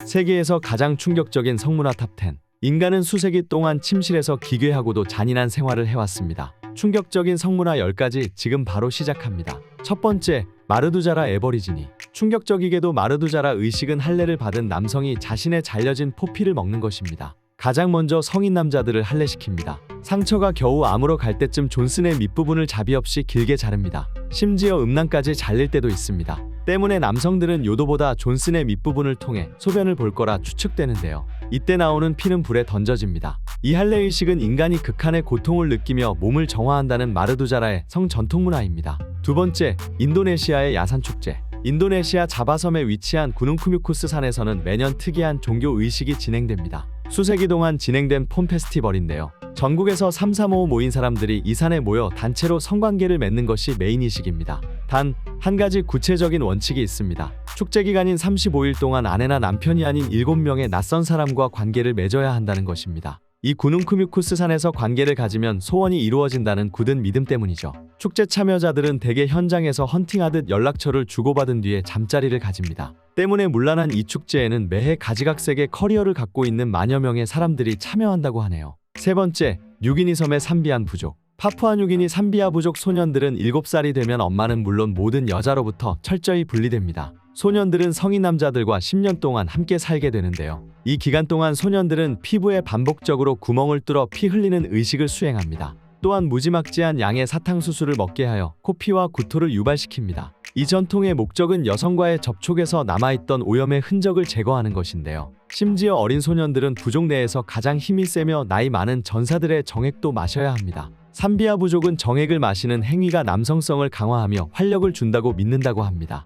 세계에서 가장 충격적인 성문화 탑10. 인간은 수세기 동안 침실에서 기괴하고도 잔인한 생활을 해왔습니다. 충격적인 성문화 10가지 지금 바로 시작합니다. 첫 번째, 마르두자라 애버리지니. 충격적이게도 마르두자라 의식은 할례를 받은 남성이 자신의 잘려진 포피를 먹는 것입니다. 가장 먼저 성인 남자들을 할례시킵니다. 상처가 겨우 아물어 갈 때쯤 존슨의 밑부분을 자비 없이 길게 자릅니다. 심지어 음낭까지 잘릴 때도 있습니다. 때문에 남성들은 요도보다 존슨의 밑부분을 통해 소변을 볼 거라 추측되는데요. 이때 나오는 피는 불에 던져집니다. 이 할례의식은 인간이 극한의 고통을 느끼며 몸을 정화한다는 마르두자라의 성 전통문화입니다. 두 번째, 인도네시아의 야산축제. 인도네시아 자바섬에 위치한 구능쿠뮤쿠스 산에서는 매년 특이한 종교 의식이 진행됩니다. 수세기 동안 진행된 폼 페스티벌인데요. 전국에서 335 모인 사람들이 이 산에 모여 단체로 성관계를 맺는 것이 메인이식입니다. 단, 한 가지 구체적인 원칙이 있습니다. 축제 기간인 35일 동안 아내나 남편이 아닌 7명의 낯선 사람과 관계를 맺어야 한다는 것입니다. 이 구능쿠뮤쿠스 산에서 관계를 가지면 소원이 이루어진다는 굳은 믿음 때문이죠. 축제 참여자들은 대개 현장에서 헌팅하듯 연락처를 주고받은 뒤에 잠자리를 가집니다. 때문에 문란한 이 축제에는 매해 가지각색의 커리어를 갖고 있는 만여 명의 사람들이 참여한다고 하네요. 세 번째, 뉴기니 섬의 삼비안 부족. 파푸아뉴기니 삼비아 부족 소년들은 7살이 되면 엄마는 물론 모든 여자로부터 철저히 분리됩니다. 소년들은 성인 남자들과 10년 동안 함께 살게 되는데요. 이 기간 동안 소년들은 피부에 반복적으로 구멍을 뚫어 피 흘리는 의식을 수행합니다. 또한 무지막지한 양의 사탕수수를 먹게 하여 코피와 구토를 유발시킵니다. 이 전통의 목적은 여성과의 접촉에서 남아있던 오염의 흔적을 제거하는 것인데요. 심지어 어린 소년들은 부족 내에서 가장 힘이 세며 나이 많은 전사들의 정액도 마셔야 합니다. 삼비아 부족은 정액을 마시는 행위가 남성성을 강화하며 활력을 준다고 믿는다고 합니다.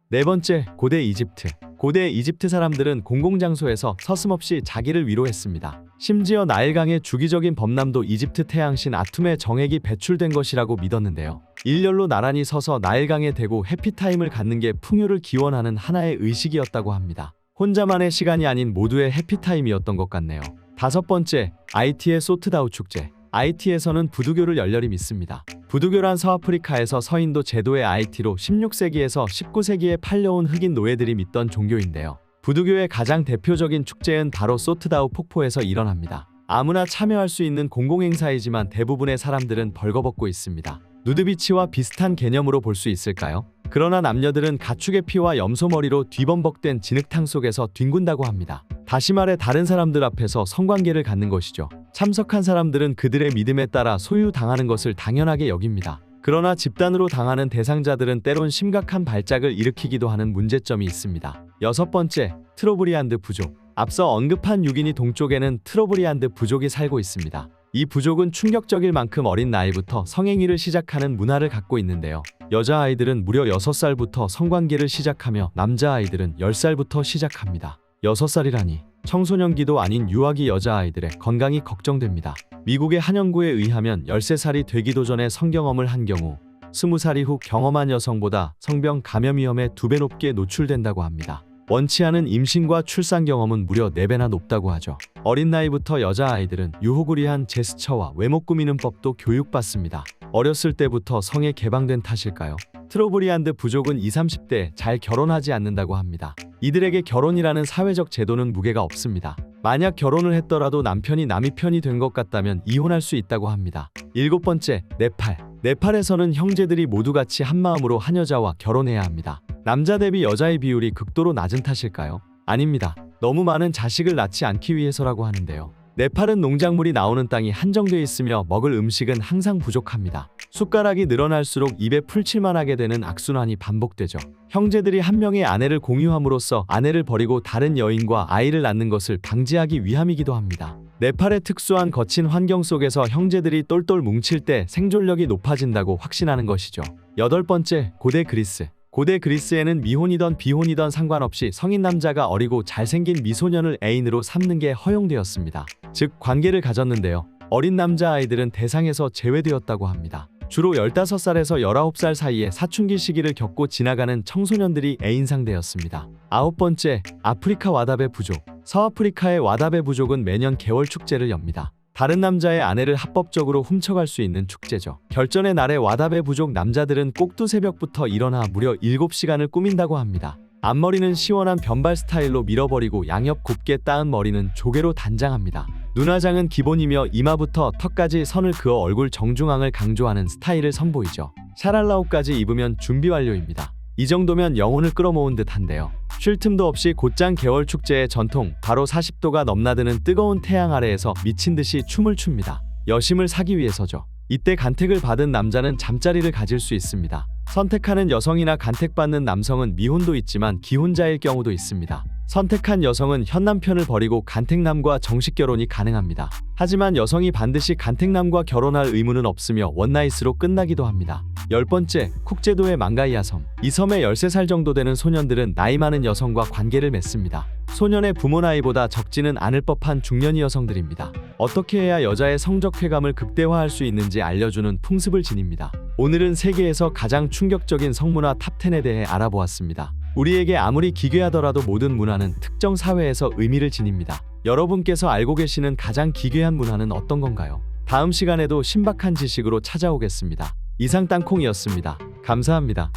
네 번째, 고대 이집트. 고대 이집트 사람들은 공공장소에서 서슴없이 자기를 위로했습니다. 심지어 나일강의 주기적인 범람도 이집트 태양신 아툼의 정액이 배출된 것이라고 믿었는데요. 일렬로 나란히 서서 나일강에 대고 해피타임을 갖는 게 풍요를 기원하는 하나의 의식이었다고 합니다. 혼자만의 시간이 아닌 모두의 해피타임이었던 것 같네요. 다섯 번째, 아이티의 소트다우 축제. 아이티에서는 부두교를 열렬히 믿습니다. 부두교란 서아프리카에서 서인도 제도의 아이티로 16세기에서 19세기에 팔려온 흑인 노예들이 믿던 종교인데요. 부두교의 가장 대표적인 축제는 바로 소트다우 폭포에서 일어납니다. 아무나 참여할 수 있는 공공행사이지만 대부분의 사람들은 벌거벗고 있습니다. 누드비치와 비슷한 개념으로 볼 수 있을까요? 그러나 남녀들은 가축의 피와 염소머리로 뒤범벅된 진흙탕 속에서 뒹군다고 합니다. 다시 말해 다른 사람들 앞에서 성관계를 갖는 것이죠. 참석한 사람들은 그들의 믿음에 따라 소유당하는 것을 당연하게 여깁니다. 그러나 집단으로 당하는 대상자들은 때론 심각한 발작을 일으키기도 하는 문제점이 있습니다. 여섯 번째, 트로브리안드 부족. 앞서 언급한 유기니 동쪽에는 트로브리안드 부족이 살고 있습니다. 이 부족은 충격적일 만큼 어린 나이부터 성행위를 시작하는 문화를 갖고 있는데요. 여자아이들은 무려 6살부터 성관계를 시작하며 남자아이들은 10살부터 시작합니다. 6살이라니 청소년기도 아닌 유아기 여자아이들의 건강이 걱정됩니다. 미국의 한 연구에 의하면 13살이 되기도 전에 성경험을 한 경우 20살 이후 경험한 여성보다 성병 감염 위험에 2배 높게 노출된다고 합니다. 원치 않은 임신과 출산 경험은 무려 4배나 높다고 하죠. 어린 나이부터 여자아이들은 유혹을 위한 제스처와 외모 꾸미는 법도 교육받습니다. 어렸을 때부터 성에 개방된 탓일까요? 트로브리안드 부족은 20, 30대에 잘 결혼하지 않는다고 합니다. 이들에게 결혼이라는 사회적 제도는 무게가 없습니다. 만약 결혼을 했더라도 남편이 남의 편이 된 것 같다면 이혼할 수 있다고 합니다. 일곱 번째, 네팔. 네팔에서는 형제들이 모두 같이 한마음으로 한 여자와 결혼해야 합니다. 남자 대비 여자의 비율이 극도로 낮은 탓일까요? 아닙니다. 너무 많은 자식을 낳지 않기 위해서라고 하는데요. 네팔은 농작물이 나오는 땅이 한정돼 있으며 먹을 음식은 항상 부족합니다. 숟가락이 늘어날수록 입에 풀칠만 하게 되는 악순환이 반복되죠. 형제들이 한 명의 아내를 공유함으로써 아내를 버리고 다른 여인과 아이를 낳는 것을 방지하기 위함이기도 합니다. 네팔의 특수한 거친 환경 속에서 형제들이 똘똘 뭉칠 때 생존력이 높아진다고 확신하는 것이죠. 여덟 번째, 고대 그리스. 고대 그리스에는 미혼이던 비혼이던 상관없이 성인 남자가 어리고 잘생긴 미소년을 애인으로 삼는 게 허용되었습니다. 즉 관계를 가졌는데요. 어린 남자아이들은 대상에서 제외되었다고 합니다. 주로 15살에서 19살 사이에 사춘기 시기를 겪고 지나가는 청소년들이 애인 상대였습니다. 아홉 번째, 아프리카 와다베 부족. 서아프리카의 와다베 부족은 매년 개월 축제를 엽니다. 다른 남자의 아내를 합법적으로 훔쳐갈 수 있는 축제죠. 결전의 날에 와다베 부족 남자들은 꼭두 새벽부터 일어나 무려 7시간을 꾸민다고 합니다. 앞머리는 시원한 변발 스타일로 밀어버리고 양옆 곱게 따은 머리는 조개로 단장합니다. 눈화장은 기본이며 이마부터 턱까지 선을 그어 얼굴 정중앙을 강조하는 스타일을 선보이죠. 샤랄라옷까지 입으면 준비 완료입니다. 이 정도면 영혼을 끌어모은 듯한데요. 쉴 틈도 없이 곧장 개월 축제의 전통, 바로 40도가 넘나드는 뜨거운 태양 아래에서 미친 듯이 춤을 춥니다. 여심을 사기 위해서죠. 이때 간택을 받은 남자는 잠자리를 가질 수 있습니다. 선택하는 여성이나 간택받는 남성은 미혼도 있지만 기혼자일 경우도 있습니다. 선택한 여성은 현 남편을 버리고 간택남과 정식 결혼이 가능합니다. 하지만 여성이 반드시 간택남과 결혼할 의무는 없으며 원나잇으로 끝나기도 합니다. 10번째, 쿡제도의 망가이아 섬. 이 섬에 13살 정도 되는 소년들은 나이 많은 여성과 관계를 맺습니다. 소년의 부모 나이보다 적지는 않을 법한 중년이 여성들입니다. 어떻게 해야 여자의 성적 쾌감을 극대화할 수 있는지 알려주는 풍습을 지닙니다. 오늘은 세계에서 가장 충격적인 성문화 탑10에 대해 알아보았습니다. 우리에게 아무리 기괴하더라도 모든 문화는 특정 사회에서 의미를 지닙니다. 여러분께서 알고 계시는 가장 기괴한 문화는 어떤 건가요? 다음 시간에도 신박한 지식으로 찾아오겠습니다. 이상 땅콩이었습니다. 감사합니다.